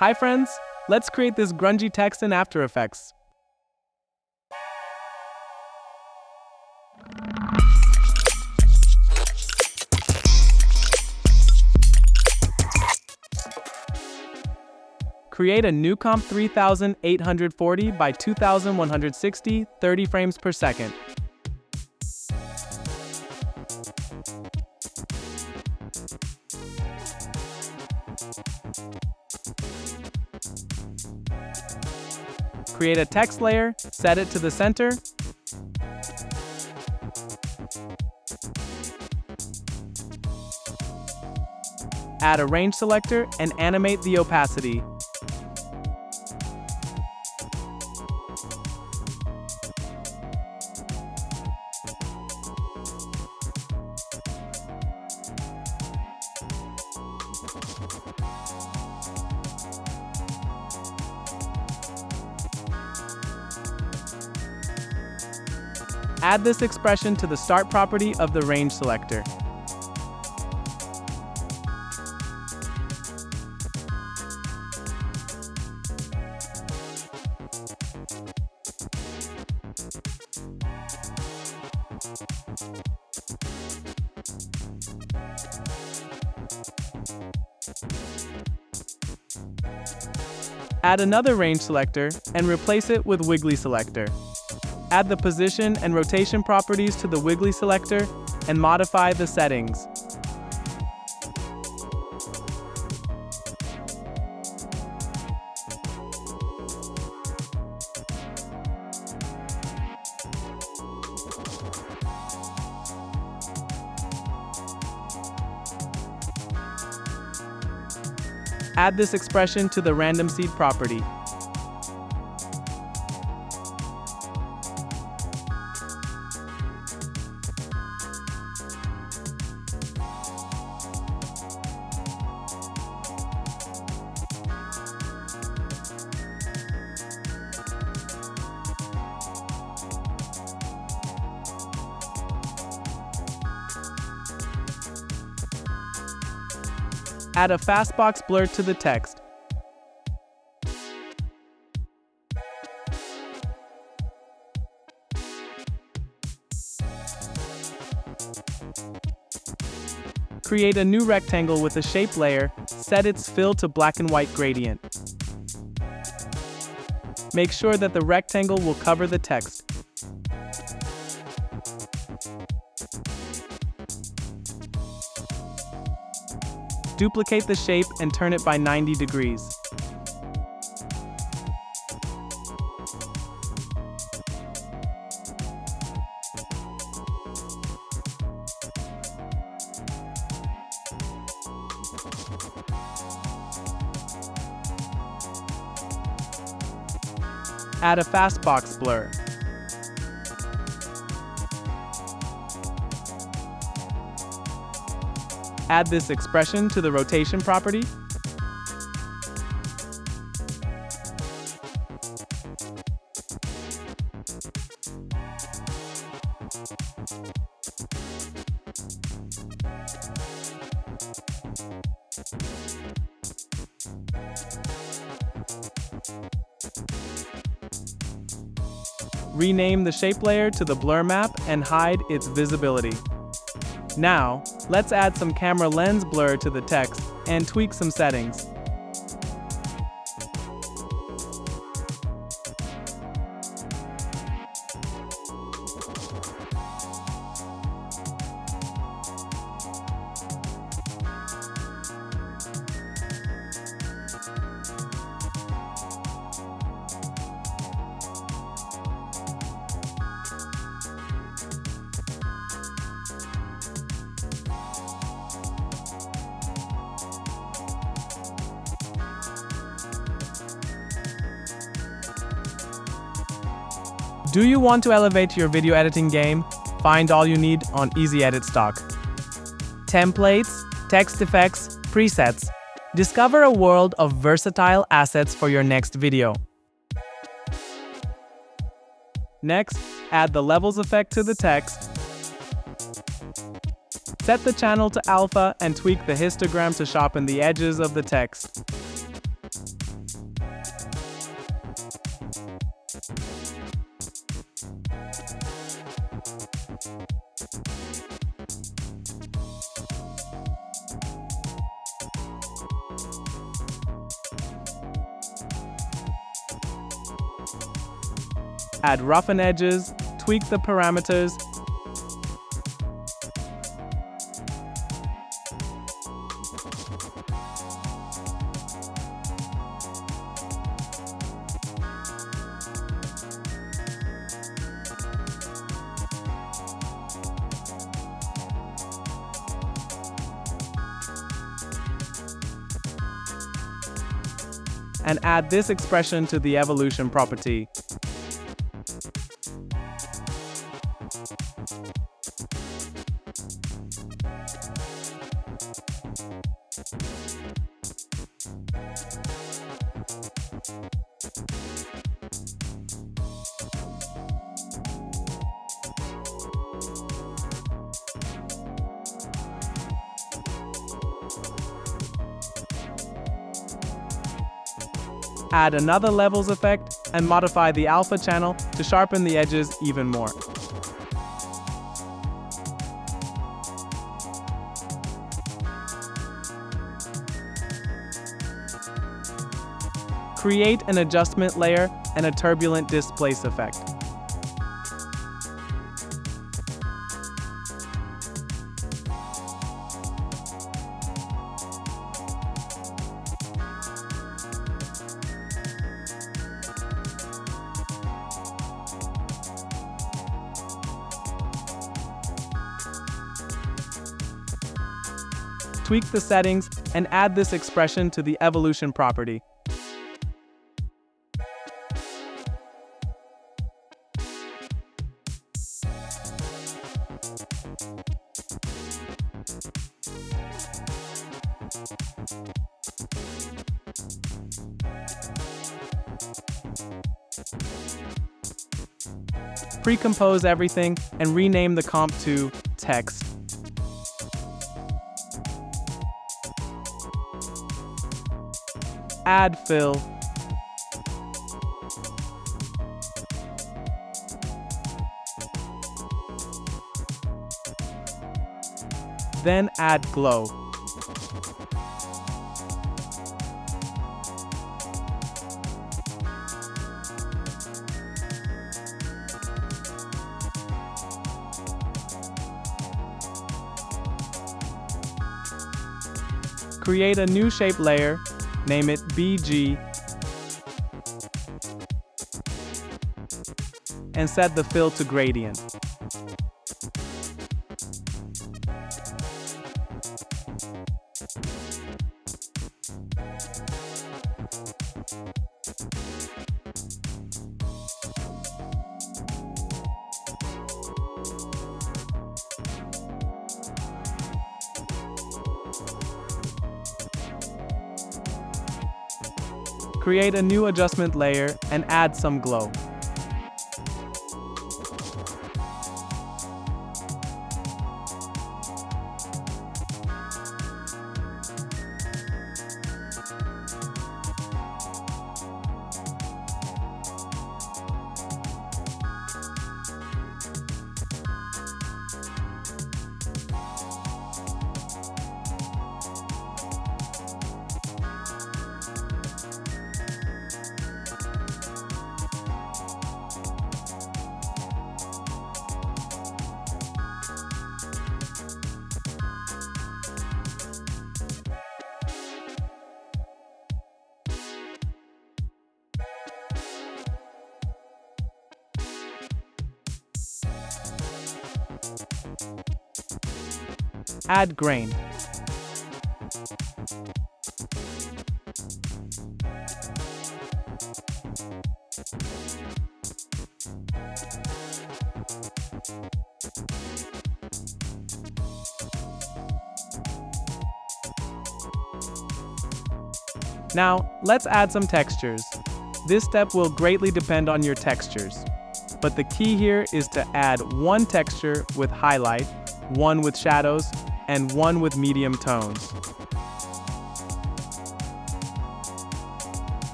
Hi friends, let's create this grungy text in After Effects. Create a new comp 3840 by 2160, 30 frames per second. Create a text layer, set it to the center. Add a range selector and animate the opacity. Add this expression to the start property of the range selector. Add another range selector and replace it with wiggly selector. Add the position and rotation properties to the wiggly selector and modify the settings. Add this expression to the random seed property. Add a fastbox blur to the text. Create a new rectangle with a shape layer, set its fill to black and white gradient. Make sure that the rectangle will cover the text. Duplicate the shape and turn it by 90 degrees. Add a fastbox blur. Add this expression to the rotation property. Rename the shape layer to the blur map and hide its visibility. Now, let's add some camera lens blur to the text and tweak some settings. Do you want to elevate your video editing game? Find all you need on Easy Edit Stock. Templates, text effects, presets. Discover a world of versatile assets for your next video. Next, add the levels effect to the text. Set the channel to alpha and tweak the histogram to sharpen the edges of the text. Add roughen edges, tweak the parameters, and add this expression to the evolution property. Add another levels effect and modify the alpha channel to sharpen the edges even more. Create an adjustment layer and a turbulent displace effect. Tweak the settings and add this expression to the evolution property. Pre-compose everything and rename the comp to text. Add fill. Then add glow. Create a new shape layer, name it BG, and set the fill to gradient. Create a new adjustment layer and add some glow. Add grain. Now, let's add some textures. This step will greatly depend on your textures, but the key here is to add one texture with highlight, one with shadows, and one with medium tones.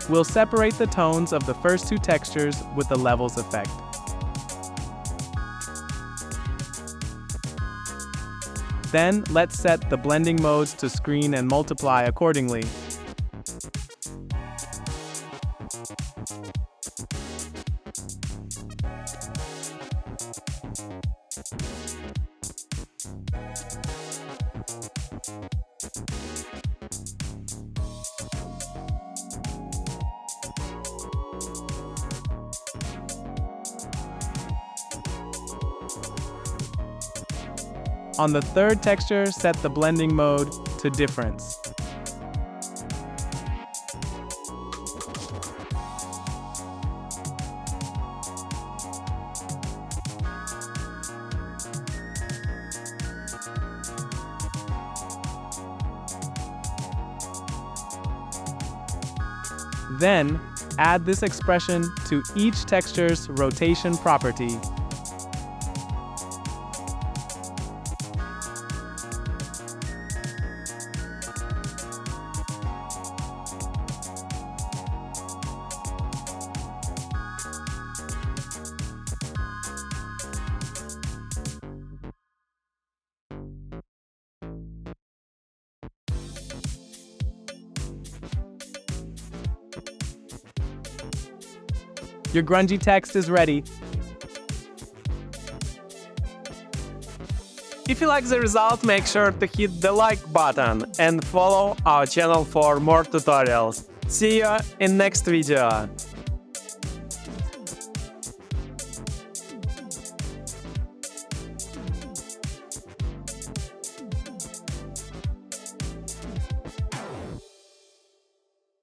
We'll separate the tones of the first two textures with the levels effect. Then let's set the blending modes to screen and multiply accordingly. On the third texture, set the blending mode to difference. Then, add this expression to each texture's rotation property. Your grungy text is ready. If you like the result, make sure to hit the like button and follow our channel for more tutorials. See you in next video.